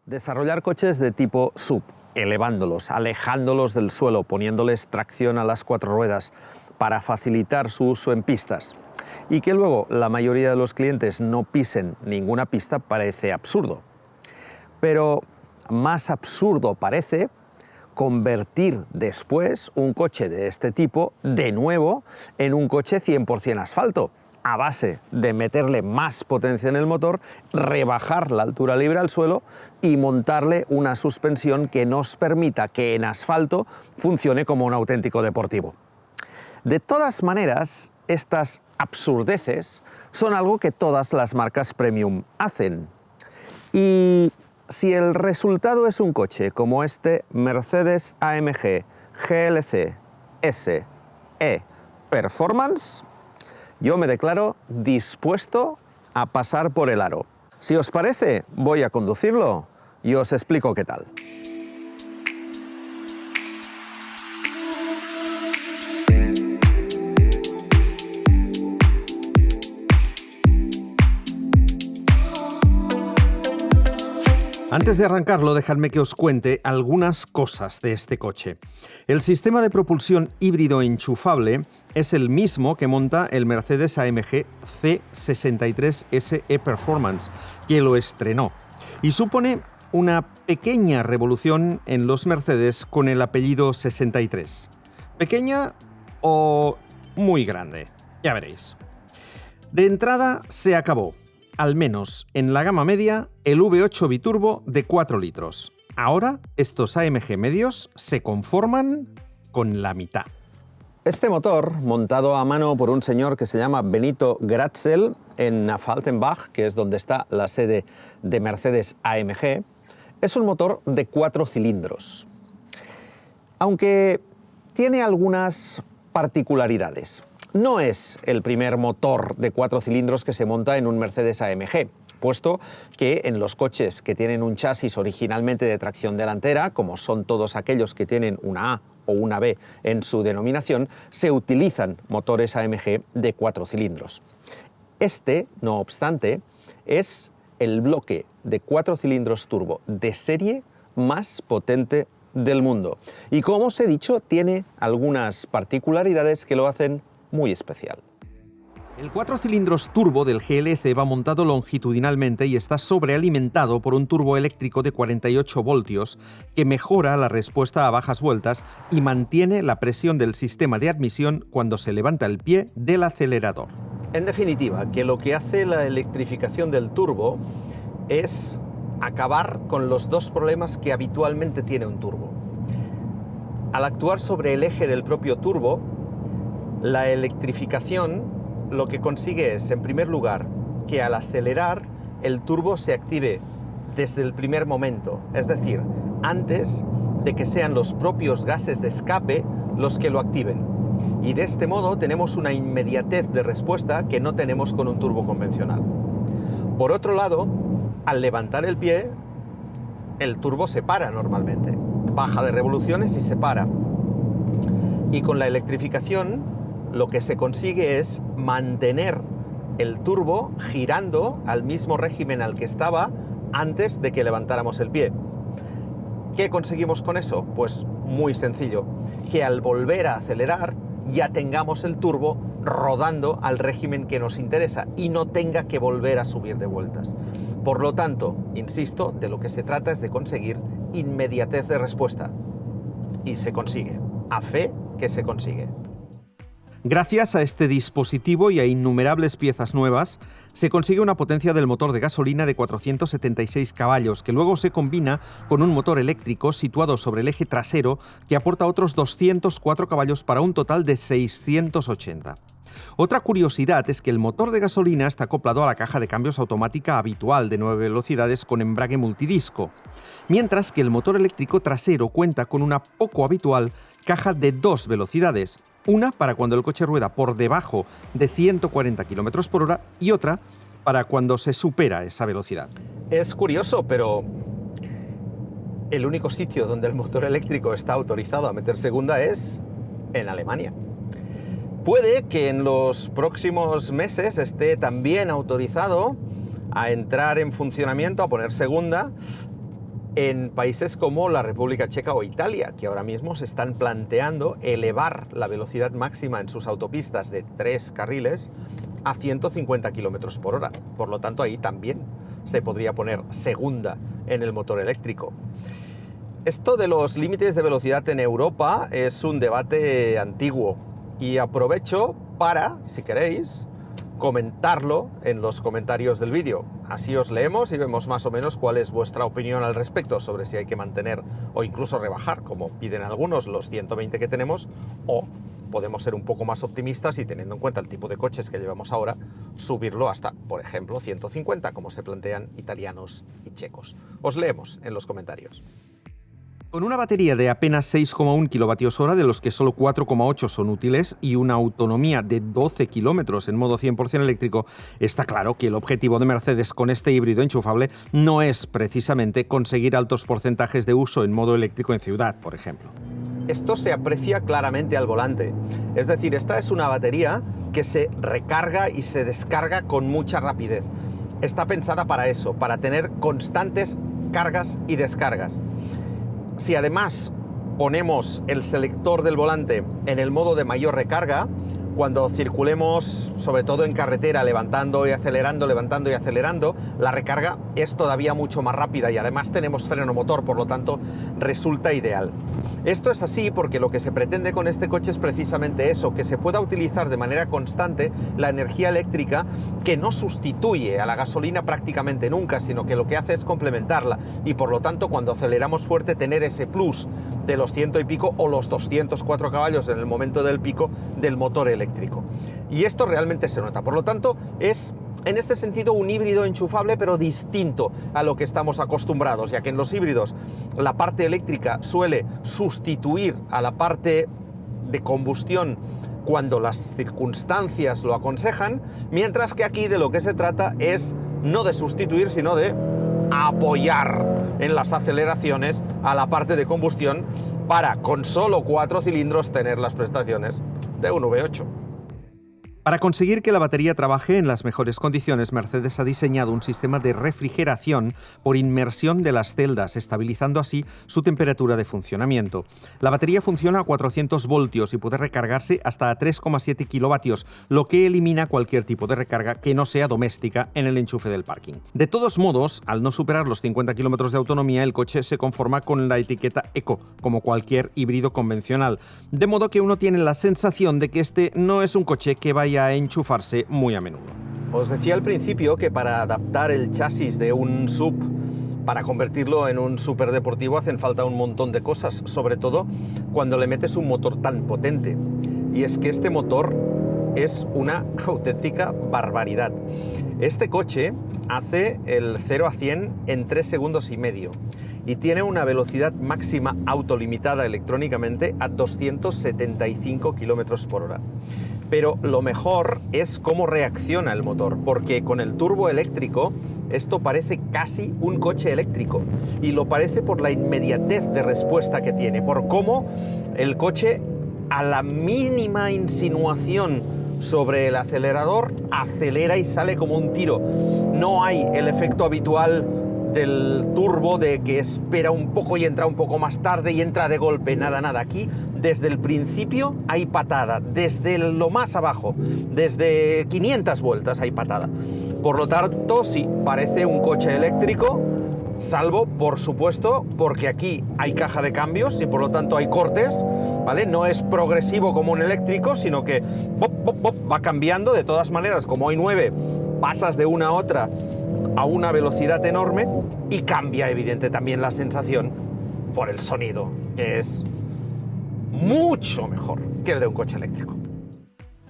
Desarrollar coches de tipo SUV, elevándolos, alejándolos del suelo, poniéndoles tracción a las cuatro ruedas para facilitar su uso en pistas y que luego la mayoría de los clientes no pisen ninguna pista parece absurdo. Pero más absurdo parece convertir después un coche de este tipo de nuevo en un coche 100% asfalto, a base de meterle más potencia en el motor, rebajar la altura libre al suelo y montarle una suspensión que nos permita que en asfalto funcione como un auténtico deportivo. De todas maneras, estas absurdeces son algo que todas las marcas premium hacen. Y si el resultado es un coche como este Mercedes-AMG GLC S E Performance, yo me declaro dispuesto a pasar por el aro. Si os parece, voy a conducirlo y os explico qué tal. Antes de arrancarlo, dejadme que os cuente algunas cosas de este coche. El sistema de propulsión híbrido enchufable es el mismo que monta el Mercedes-AMG C63 SE Performance, que lo estrenó, y supone una pequeña revolución en los Mercedes con el apellido 63. ¿Pequeña o muy grande? Ya veréis. De entrada se acabó, al menos en la gama media, el V8 biturbo de 4 litros. Ahora, estos AMG medios se conforman con la mitad. Este motor, montado a mano por un señor que se llama Benito Gratzel en Affaltenbach, que es donde está la sede de Mercedes AMG, es un motor de 4 cilindros. Aunque tiene algunas particularidades. No es el primer motor de 4 cilindros que se monta en un Mercedes AMG, puesto que en los coches que tienen un chasis originalmente de tracción delantera, como son todos aquellos que tienen una A o una B en su denominación, se utilizan motores AMG de 4 cilindros. Este, no obstante, es el bloque de 4 cilindros turbo de serie más potente del mundo. Y como os he dicho, tiene algunas particularidades que lo hacen muy especial. El 4 cilindros turbo del GLC va montado longitudinalmente y está sobrealimentado por un turbo eléctrico de 48 voltios que mejora la respuesta a bajas vueltas y mantiene la presión del sistema de admisión cuando se levanta el pie del acelerador. En definitiva, que lo que hace la electrificación del turbo es acabar con los dos problemas que habitualmente tiene un turbo. Al actuar sobre el eje del propio turbo, la electrificación lo que consigue es, en primer lugar, que al acelerar el turbo se active desde el primer momento, es decir, antes de que sean los propios gases de escape los que lo activen. Y de este modo tenemos una inmediatez de respuesta que no tenemos con un turbo convencional. Por otro lado, al levantar el pie, el turbo se para normalmente, baja de revoluciones y se para. Y con la electrificación, lo que se consigue es mantener el turbo girando al mismo régimen al que estaba antes de que levantáramos el pie. ¿Qué conseguimos con eso? Pues muy sencillo, que al volver a acelerar ya tengamos el turbo rodando al régimen que nos interesa y no tenga que volver a subir de vueltas. Por lo tanto, insisto, de lo que se trata es de conseguir inmediatez de respuesta. Y se consigue. A fe que se consigue. Gracias a este dispositivo y a innumerables piezas nuevas, se consigue una potencia del motor de gasolina de 476 caballos, que luego se combina con un motor eléctrico situado sobre el eje trasero que aporta otros 204 caballos para un total de 680. Otra curiosidad es que el motor de gasolina está acoplado a la caja de cambios automática habitual de 9 velocidades con embrague multidisco, mientras que el motor eléctrico trasero cuenta con una poco habitual caja de 2 velocidades, una para cuando el coche rueda por debajo de 140 km por hora y otra para cuando se supera esa velocidad. Es curioso, pero el único sitio donde el motor eléctrico está autorizado a meter segunda es en Alemania. Puede que en los próximos meses esté también autorizado a entrar en funcionamiento, a poner segunda en países como la República Checa o Italia, que ahora mismo se están planteando elevar la velocidad máxima en sus autopistas de 3 carriles a 150 km por hora. Por lo tanto, ahí también se podría poner segunda en el motor eléctrico. Esto de los límites de velocidad en Europa es un debate antiguo y aprovecho para, si queréis, comentarlo en los comentarios del vídeo. Así os leemos y vemos más o menos cuál es vuestra opinión al respecto sobre si hay que mantener o incluso rebajar, como piden algunos, los 120 que tenemos, o podemos ser un poco más optimistas y, teniendo en cuenta el tipo de coches que llevamos ahora, subirlo hasta, por ejemplo, 150, como se plantean italianos y checos. Os leemos en los comentarios. Con una batería de apenas 6,1 kWh, de los que solo 4,8 son útiles, y una autonomía de 12 kilómetros en modo 100% eléctrico, está claro que el objetivo de Mercedes con este híbrido enchufable no es precisamente conseguir altos porcentajes de uso en modo eléctrico en ciudad, por ejemplo. Esto se aprecia claramente al volante. Es decir, esta es una batería que se recarga y se descarga con mucha rapidez. Está pensada para eso, para tener constantes cargas y descargas. Si además ponemos el selector del volante en el modo de mayor recarga, cuando circulemos, sobre todo en carretera, levantando y acelerando, la recarga es todavía mucho más rápida y además tenemos freno motor, por lo tanto resulta ideal. Esto es así porque lo que se pretende con este coche es precisamente eso, que se pueda utilizar de manera constante la energía eléctrica, que no sustituye a la gasolina prácticamente nunca, sino que lo que hace es complementarla, y por lo tanto cuando aceleramos fuerte tener ese plus de los 100 y pico o los 204 caballos en el momento del pico del motor eléctrico. Y esto realmente se nota. Por lo tanto, es en este sentido un híbrido enchufable, pero distinto a lo que estamos acostumbrados, ya que en los híbridos la parte eléctrica suele sustituir a la parte de combustión cuando las circunstancias lo aconsejan, mientras que aquí de lo que se trata es no de sustituir, sino de apoyar en las aceleraciones a la parte de combustión para, con solo 4 cilindros, tener las prestaciones de un V8. Para conseguir que la batería trabaje en las mejores condiciones, Mercedes ha diseñado un sistema de refrigeración por inmersión de las celdas, estabilizando así su temperatura de funcionamiento. La batería funciona a 400 voltios y puede recargarse hasta a 3,7 kilovatios, lo que elimina cualquier tipo de recarga que no sea doméstica en el enchufe del parking. De todos modos, al no superar los 50 kilómetros de autonomía, el coche se conforma con la etiqueta Eco, como cualquier híbrido convencional, de modo que uno tiene la sensación de que este no es un coche que vaya a enchufarse muy a menudo. Os decía al principio que para adaptar el chasis de un SUV para convertirlo en un superdeportivo hacen falta un montón de cosas, sobre todo cuando le metes un motor tan potente. Y es que este motor es una auténtica barbaridad. Este coche hace el 0 a 100 en 3 segundos y medio y tiene una velocidad máxima autolimitada electrónicamente a 275 km por hora. Pero lo mejor es cómo reacciona el motor, porque con el turbo eléctrico esto parece casi un coche eléctrico, y lo parece por la inmediatez de respuesta que tiene, por cómo el coche, a la mínima insinuación sobre el acelerador, acelera y sale como un tiro. No hay el efecto habitual del turbo de que espera un poco y entra un poco más tarde y entra de golpe. Nada. Aquí desde el principio hay patada, desde lo más abajo, desde 500 vueltas hay patada. Por lo tanto, sí, parece un coche eléctrico, salvo, por supuesto, porque aquí hay caja de cambios y por lo tanto hay cortes, ¿vale? No es progresivo como un eléctrico, sino que va cambiando. De todas maneras, como hay 9, pasas de una a otra a una velocidad enorme y cambia, evidente, también la sensación por el sonido, que es mucho mejor que el de un coche eléctrico.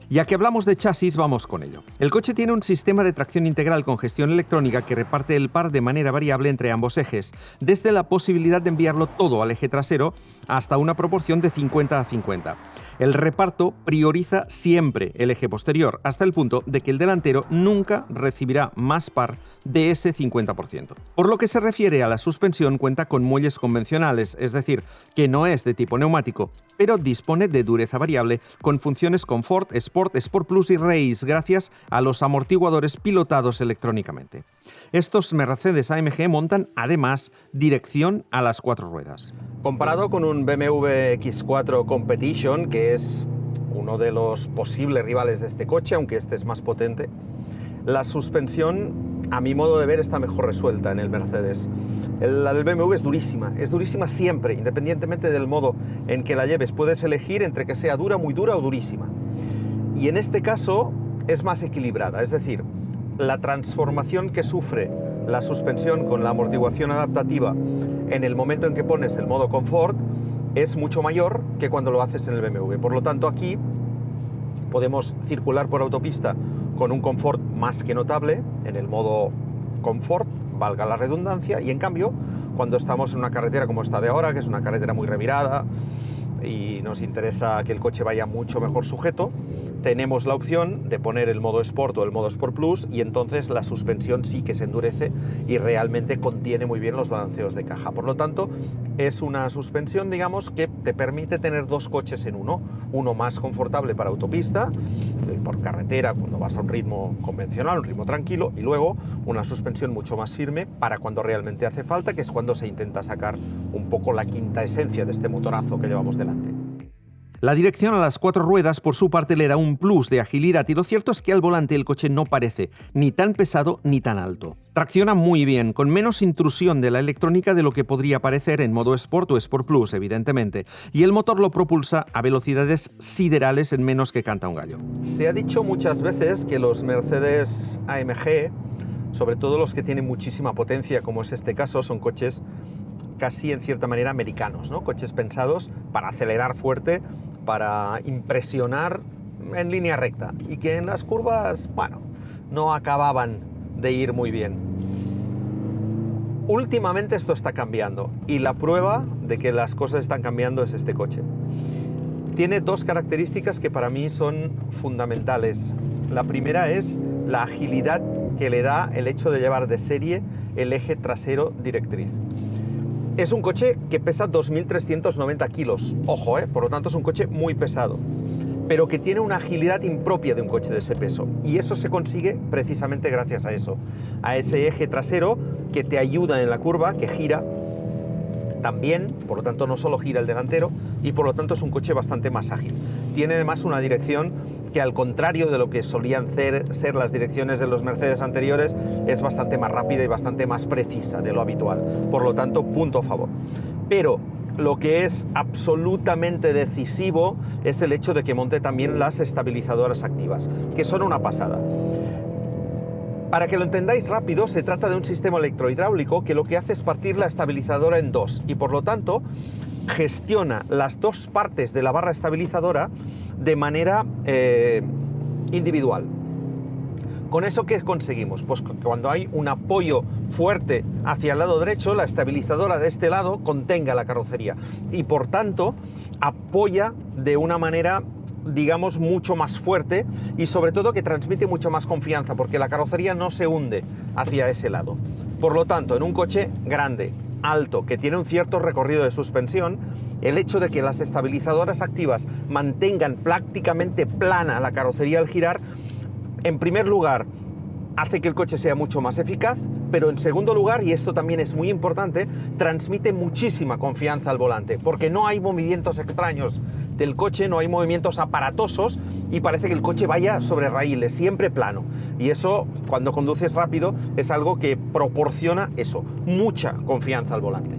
Ya que hablamos de chasis, vamos con ello. El coche tiene un sistema de tracción integral con gestión electrónica que reparte el par de manera variable entre ambos ejes, desde la posibilidad de enviarlo todo al eje trasero hasta una proporción de 50 a 50. El reparto prioriza siempre el eje posterior, hasta el punto de que el delantero nunca recibirá más par de ese 50%. Por lo que se refiere a la suspensión, cuenta con muelles convencionales, es decir, que no es de tipo neumático, pero dispone de dureza variable con funciones Comfort, Sport Sport, Sport Plus y Race, gracias a los amortiguadores pilotados electrónicamente. Estos Mercedes AMG montan además dirección a las 4 ruedas. Comparado con un BMW X4 Competition, que es uno de los posibles rivales de este coche, aunque este es más potente, la suspensión, a mi modo de ver, está mejor resuelta en el Mercedes. La del BMW es durísima siempre, independientemente del modo en que la lleves. Puedes elegir entre que sea dura, muy dura o durísima. Y en este caso es más equilibrada, es decir, la transformación que sufre la suspensión con la amortiguación adaptativa en el momento en que pones el modo confort es mucho mayor que cuando lo haces en el BMW. Por lo tanto, aquí podemos circular por autopista con un confort más que notable en el modo confort, valga la redundancia, y en cambio, cuando estamos en una carretera como esta de ahora, que es una carretera muy revirada y nos interesa que el coche vaya mucho mejor sujeto, tenemos la opción de poner el modo Sport o el modo Sport Plus, y entonces la suspensión sí que se endurece y realmente contiene muy bien los balanceos de caja. Por lo tanto, es una suspensión, digamos, que te permite tener dos coches en uno más confortable para autopista, por carretera cuando vas a un ritmo convencional, un ritmo tranquilo, y luego una suspensión mucho más firme para cuando realmente hace falta, que es cuando se intenta sacar un poco la quinta esencia de este motorazo que llevamos delante. La dirección a las 4 ruedas, por su parte, le da un plus de agilidad, y lo cierto es que al volante el coche no parece ni tan pesado ni tan alto. Tracciona muy bien, con menos intrusión de la electrónica de lo que podría parecer en modo Sport o Sport Plus, evidentemente, y el motor lo propulsa a velocidades siderales en menos que canta un gallo. Se ha dicho muchas veces que los Mercedes AMG, sobre todo los que tienen muchísima potencia, como es este caso, son coches casi en cierta manera americanos, ¿no? Coches pensados para acelerar fuerte, para impresionar en línea recta, y que en las curvas, bueno, no acababan de ir muy bien. Últimamente esto está cambiando, y la prueba de que las cosas están cambiando es este coche. Tiene dos características que para mí son fundamentales. La primera es la agilidad que le da el hecho de llevar de serie el eje trasero directriz. Es un coche que pesa 2.390 kilos, ojo, por lo tanto es un coche muy pesado, pero que tiene una agilidad impropia de un coche de ese peso, y eso se consigue precisamente gracias a eso, a ese eje trasero que te ayuda en la curva, que gira también, por lo tanto no solo gira el delantero, y por lo tanto es un coche bastante más ágil. Tiene además una dirección que, al contrario de lo que solían ser las direcciones de los Mercedes anteriores, es bastante más rápida y bastante más precisa de lo habitual. Por lo tanto, punto a favor. Pero lo que es absolutamente decisivo es el hecho de que monte también las estabilizadoras activas, que son una pasada. Para que lo entendáis rápido, se trata de un sistema electrohidráulico que lo que hace es partir la estabilizadora en dos, y por lo tanto gestiona las dos partes de la barra estabilizadora de manera individual. ¿Con eso qué conseguimos? Pues que cuando hay un apoyo fuerte hacia el lado derecho, la estabilizadora de este lado contenga la carrocería, y por tanto apoya de una manera, digamos, mucho más fuerte, y sobre todo que transmite mucho más confianza, porque la carrocería no se hunde hacia ese lado. Por lo tanto, en un coche grande, alto, que tiene un cierto recorrido de suspensión, el hecho de que las estabilizadoras activas mantengan prácticamente plana la carrocería al girar, en primer lugar, hace que el coche sea mucho más eficaz, pero en segundo lugar, y esto también es muy importante, transmite muchísima confianza al volante, porque no hay movimientos extraños del coche, no hay movimientos aparatosos, y parece que el coche vaya sobre raíles, siempre plano. Y eso, cuando conduces rápido, es algo que proporciona eso, mucha confianza al volante.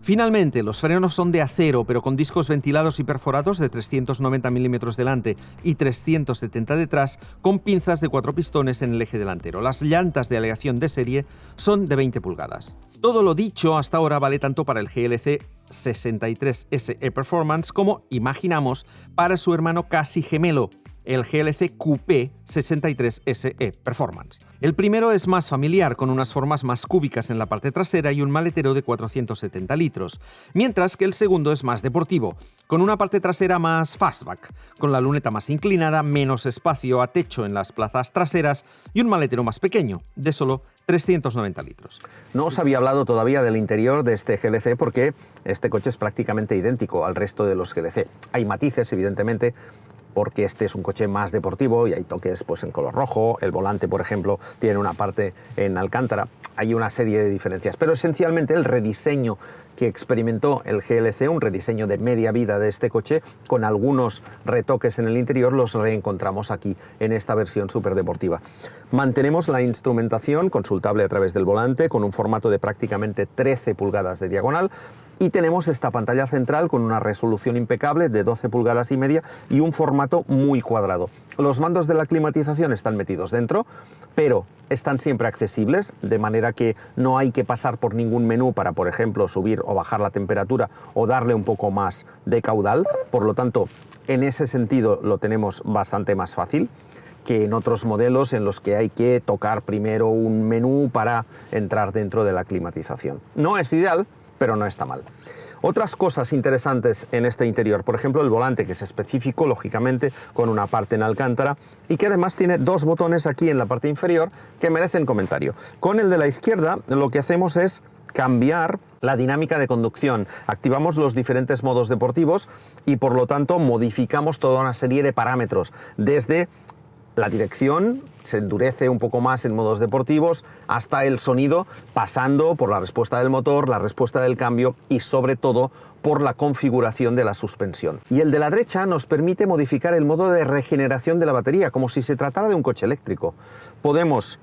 Finalmente, los frenos son de acero, pero con discos ventilados y perforados de 390 milímetros delante y 370 detrás, con pinzas de 4 pistones en el eje delantero. Las llantas de aleación de serie son de 20 pulgadas. Todo lo dicho hasta ahora vale tanto para el GLC 63 SE Performance como, imaginamos, para su hermano casi gemelo, el GLC Coupé 63 SE Performance. El primero es más familiar, con unas formas más cúbicas en la parte trasera y un maletero de 470 litros, mientras que el segundo es más deportivo, con una parte trasera más fastback, con la luneta más inclinada, menos espacio a techo en las plazas traseras y un maletero más pequeño, de solo 390 litros. No os había hablado todavía del interior de este GLC, porque este coche es prácticamente idéntico al resto de los GLC. Hay matices, evidentemente. porque este es un coche más deportivo y hay toques pues, en color rojo. El volante, por ejemplo, tiene una parte en alcántara. Hay una serie de diferencias, pero esencialmente el rediseño que experimentó el GLC, un rediseño de media vida de este coche, con algunos retoques en el interior, los reencontramos aquí en esta versión superdeportiva. Mantenemos la instrumentación consultable a través del volante, con un formato de prácticamente 13 pulgadas de diagonal, y tenemos esta pantalla central con una resolución impecable de 12 pulgadas y media y un formato muy cuadrado. Los mandos de la climatización están metidos dentro, pero están siempre accesibles, de manera que no hay que pasar por ningún menú para, por ejemplo, subir o bajar la temperatura o darle un poco más de caudal. Por lo tanto, en ese sentido lo tenemos bastante más fácil que en otros modelos en los que hay que tocar primero un menú para entrar dentro de la climatización. No es ideal, pero no está mal. Otras cosas interesantes en este interior, por ejemplo el volante, que es específico, lógicamente, con una parte en alcántara y que además tiene dos botones aquí en la parte inferior que merecen comentario. Con el de la izquierda lo que hacemos es cambiar la dinámica de conducción. Activamos los diferentes modos deportivos y por lo tanto modificamos toda una serie de parámetros, desde la dirección se endurece un poco más en modos deportivos, hasta el sonido, pasando por la respuesta del motor, la respuesta del cambio y sobre todo por la configuración de la suspensión. Y el de la derecha nos permite modificar el modo de regeneración de la batería, como si se tratara de un coche eléctrico. Podemos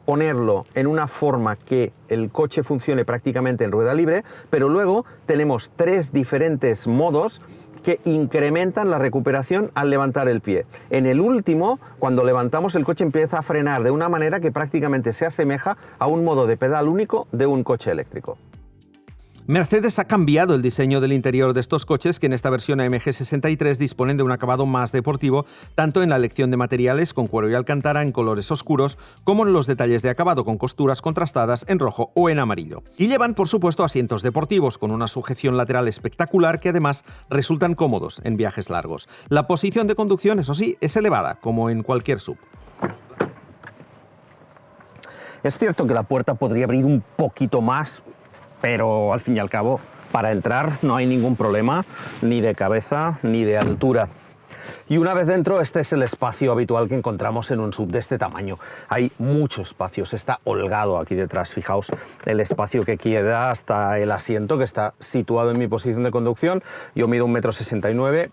ponerlo en una forma que el coche funcione prácticamente en rueda libre, pero luego tenemos tres diferentes modos que incrementan la recuperación al levantar el pie. En el último, cuando levantamos, el coche empieza a frenar de una manera que prácticamente se asemeja a un modo de pedal único de un coche eléctrico. Mercedes ha cambiado el diseño del interior de estos coches, que en esta versión AMG 63 disponen de un acabado más deportivo, tanto en la elección de materiales con cuero y alcántara en colores oscuros, como en los detalles de acabado con costuras contrastadas en rojo o en amarillo. Y llevan, por supuesto, asientos deportivos con una sujeción lateral espectacular que además resultan cómodos en viajes largos. La posición de conducción, eso sí, es elevada, como en cualquier SUV. Es cierto que la puerta podría abrir un poquito más, pero al fin y al cabo, para entrar no hay ningún problema, ni de cabeza ni de altura. Y una vez dentro, este es el espacio habitual que encontramos en un SUV de este tamaño. Hay mucho espacio, se está holgado aquí detrás. Fijaos el espacio que queda hasta el asiento, que está situado en mi posición de conducción. Yo mido 1,69 m.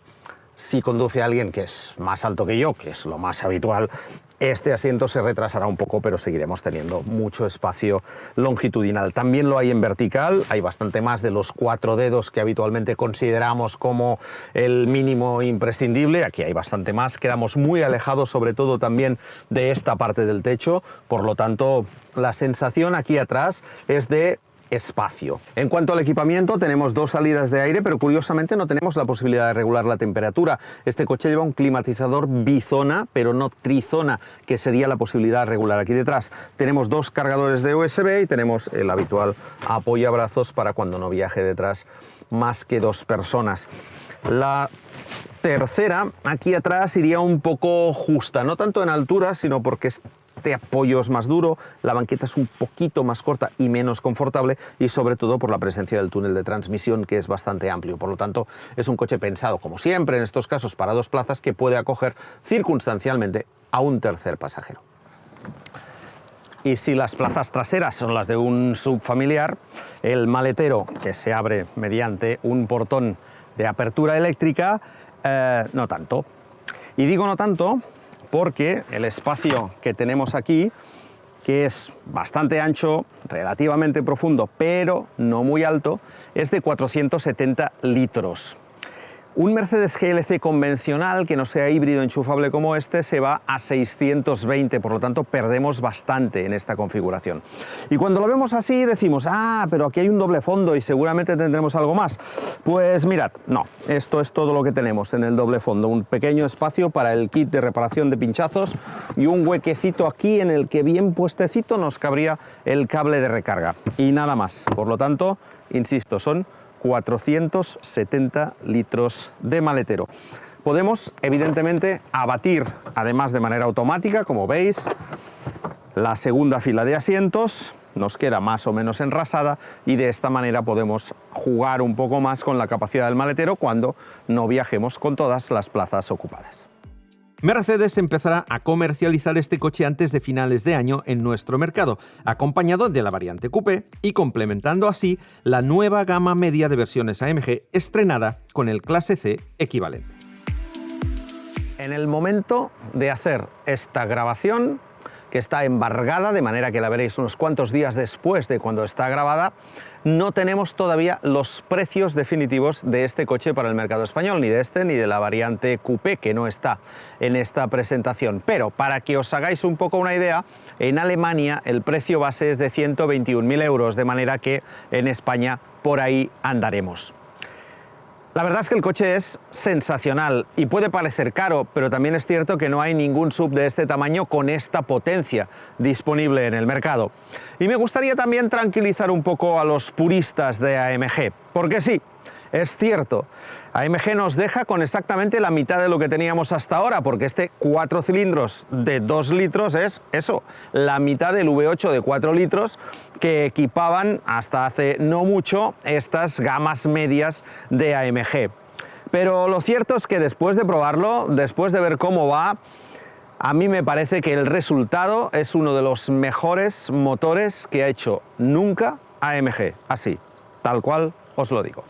Si conduce a alguien que es más alto que yo, que es lo más habitual, este asiento se retrasará un poco, pero seguiremos teniendo mucho espacio longitudinal. También lo hay en vertical, hay bastante más de los 4 dedos que habitualmente consideramos como el mínimo imprescindible. Aquí hay bastante más, quedamos muy alejados sobre todo también de esta parte del techo, por lo tanto la sensación aquí atrás es de espacio. En cuanto al equipamiento, tenemos dos salidas de aire, pero curiosamente no tenemos la posibilidad de regular la temperatura. Este coche lleva un climatizador bizona, pero no trizona, que sería la posibilidad de regular. Aquí detrás tenemos dos cargadores de USB y tenemos el habitual apoyabrazos para cuando no viaje detrás más que 2 personas. La tercera, aquí atrás, iría un poco justa, no tanto en altura, sino porque este apoyo es más duro, la banqueta es un poquito más corta y menos confortable, y sobre todo por la presencia del túnel de transmisión, que es bastante amplio. Por lo tanto, es un coche pensado, como siempre en estos casos, para 2 plazas, que puede acoger circunstancialmente a un tercer pasajero. Y si las plazas traseras son las de un SUV familiar, el maletero, que se abre mediante un portón de apertura eléctrica, no tanto. Y digo no tanto porque el espacio que tenemos aquí, que es bastante ancho, relativamente profundo, pero no muy alto, es de 470 litros. Un Mercedes GLC convencional, que no sea híbrido enchufable como este, se va a 620, por lo tanto perdemos bastante en esta configuración. Y cuando lo vemos así decimos, ah, pero aquí hay un doble fondo y seguramente tendremos algo más. Pues mirad, no, esto es todo lo que tenemos en el doble fondo. Un pequeño espacio para el kit de reparación de pinchazos y un huequecito aquí en el que bien puestecito nos cabría el cable de recarga. Y nada más. Por lo tanto, insisto, son 470 litros de maletero. Podemos, evidentemente, abatir, además de manera automática, como veis, la segunda fila de asientos nos queda más o menos enrasada, y de esta manera podemos jugar un poco más con la capacidad del maletero cuando no viajemos con todas las plazas ocupadas. Mercedes empezará a comercializar este coche antes de finales de año en nuestro mercado, acompañado de la variante Coupé y complementando así la nueva gama media de versiones AMG estrenada con el Clase C equivalente. En el momento de hacer esta grabación, que está embargada, de manera que la veréis unos cuantos días después de cuando está grabada, no tenemos todavía los precios definitivos de este coche para el mercado español, ni de este ni de la variante Coupé, que no está en esta presentación. Pero para que os hagáis un poco una idea, en Alemania el precio base es de 121.000 euros, de manera que en España por ahí andaremos. La verdad es que el coche es sensacional y puede parecer caro, pero también es cierto que no hay ningún SUV de este tamaño con esta potencia disponible en el mercado. Y me gustaría también tranquilizar un poco a los puristas de AMG, porque sí, es cierto, AMG nos deja con exactamente la mitad de lo que teníamos hasta ahora, porque este 4 cilindros de 2 litros es eso, la mitad del V8 de 4 litros que equipaban hasta hace no mucho estas gamas medias de AMG. Pero lo cierto es que después de probarlo, después de ver cómo va, a mí me parece que el resultado es uno de los mejores motores que ha hecho nunca AMG, así, tal cual os lo digo.